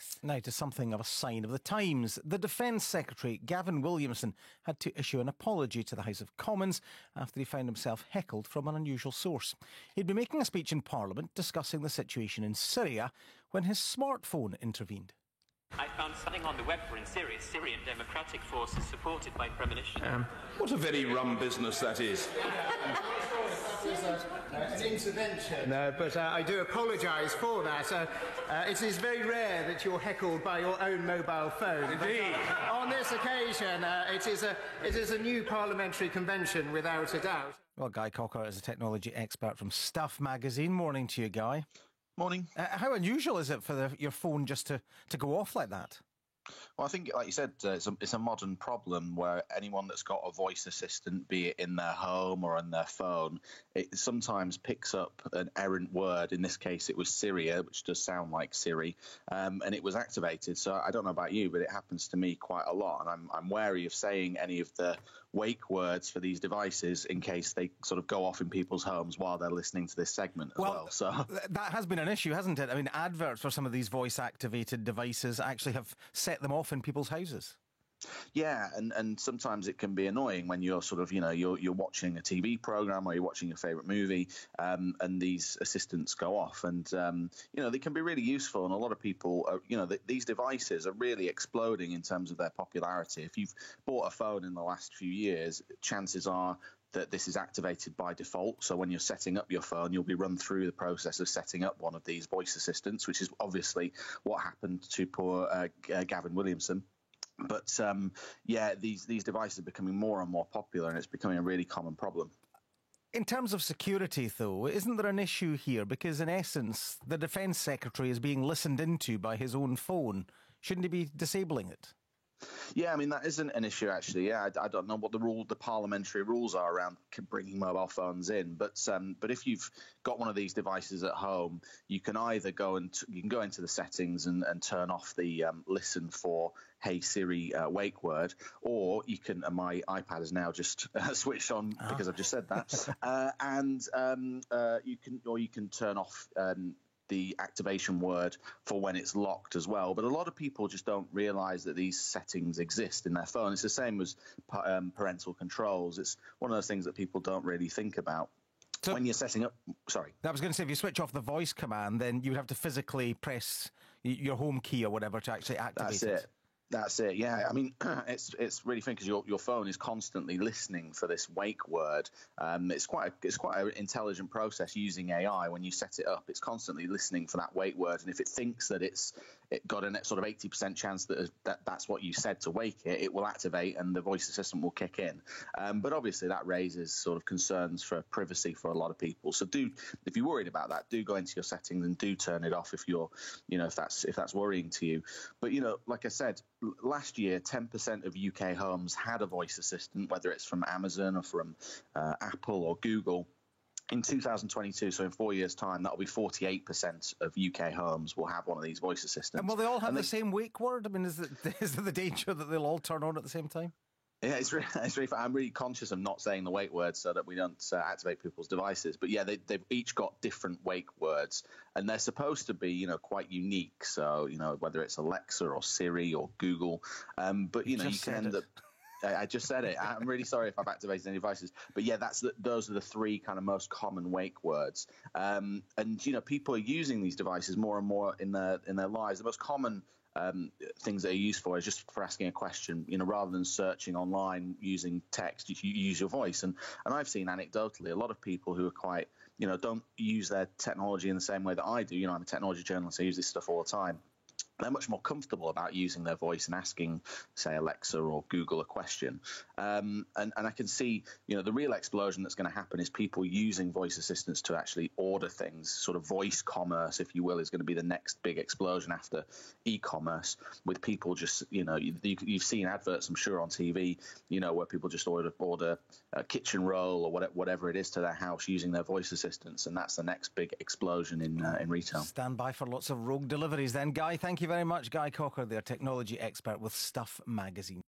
6. Now to something of a sign of the times. The Defence Secretary, Gavin Williamson, had to issue an apology to the House of Commons after he found himself heckled from an unusual source. He'd been making a speech in Parliament discussing the situation in Syria when his smartphone intervened. I found something on the web for in Syria. Syrian Democratic Forces supported by Premonition. What a very rum business that is. An intervention. No, but I do apologise for that. It is very rare that you're heckled by your own mobile phone. Indeed. On this occasion, it is a new parliamentary convention, without a doubt. Well, Guy Cocker is a technology expert from Stuff magazine. Morning to you, Guy. Morning. How unusual is it for your phone just to go off like that? Well, I think, like you said, it's a modern problem where anyone that's got a voice assistant, be it in their home or on their phone, it sometimes picks up an errant word. In this case, it was Syria, which does sound like Siri, and it was activated. So I don't know about you, but it happens to me quite a lot, and I'm wary of saying any of the wake words for these devices in case they sort of go off in people's homes while they're listening to this segment as well. So that has been an issue, hasn't it? I mean, adverts for some of these voice-activated devices actually have set them off in people's houses. Yeah, and sometimes it can be annoying when you're sort of, you're watching a TV program or you're watching your favourite movie, and these assistants go off, and they can be really useful. And a lot of people, these devices are really exploding in terms of their popularity. If you've bought a phone in the last few years, chances are that this is activated by default. So when you're setting up your phone, you'll be run through the process of setting up one of these voice assistants, which is obviously what happened to poor Gavin Williamson. But these devices are becoming more and more popular, and it's becoming a really common problem. In terms of security, though, isn't there an issue here? Because in essence, the Defence Secretary is being listened into by his own phone. Shouldn't he be disabling it? Yeah, I mean, that isn't an issue, actually. Yeah, I don't know what the parliamentary rules are around bringing mobile phones in. But if you've got one of these devices at home, you can either go into the settings and turn off the listen for Hey Siri wake word, or you can. My iPad is now just switched on because I've just said that, you can turn off the activation word for when it's locked as well. But a lot of people just don't realise that these settings exist in their phone. It's the same as parental controls. It's one of those things that people don't really think about. So when you're setting up... Sorry. I was going to say, if you switch off the voice command, then you would have to physically press your home key or whatever to actually activate it. That's it, yeah. I mean, it's really funny because your phone is constantly listening for this wake word. It's quite an intelligent process using AI. When you set it up, it's constantly listening for that wake word, and if it thinks that it got a sort of 80% chance that's what you said to wake it, it will activate and the voice assistant will kick in. But obviously that raises sort of concerns for privacy for a lot of people. So if you're worried about that, do go into your settings and do turn it off if you're, if that's worrying to you. But like I said, last year, 10% of UK homes had a voice assistant, whether it's from Amazon or from Apple or Google. In 2022, so in 4 years' time, that'll be 48% of UK homes will have one of these voice assistants. And will they all have the same wake word? I mean, is there the danger that they'll all turn on at the same time? Yeah, it's really fun. I'm really conscious of not saying the wake words so that we don't activate people's devices. But yeah, they've each got different wake words, and they're supposed to be, quite unique. So, whether it's Alexa or Siri or Google, but you can end up. I just said it. I'm really sorry if I've activated any devices, but yeah, those are the three kind of most common wake words. And people are using these devices more and more in their lives. The most common things that are used for is just for asking a question. Rather than searching online using text, you use your voice. And I've seen anecdotally a lot of people who are quite, don't use their technology in the same way that I do. I'm a technology journalist. I use this stuff all the time. They're much more comfortable about using their voice and asking, say, Alexa or Google a question. And I can see, the real explosion that's going to happen is people using voice assistants to actually order things. Sort of voice commerce, if you will, is going to be the next big explosion after e-commerce, with people just, you've seen adverts, I'm sure, on TV, where people just order a kitchen roll or whatever it is to their house using their voice assistants. And that's the next big explosion in retail. Stand by for lots of rogue deliveries then. Guy, thank you very much. Guy Cocker, their technology expert with Stuff magazine.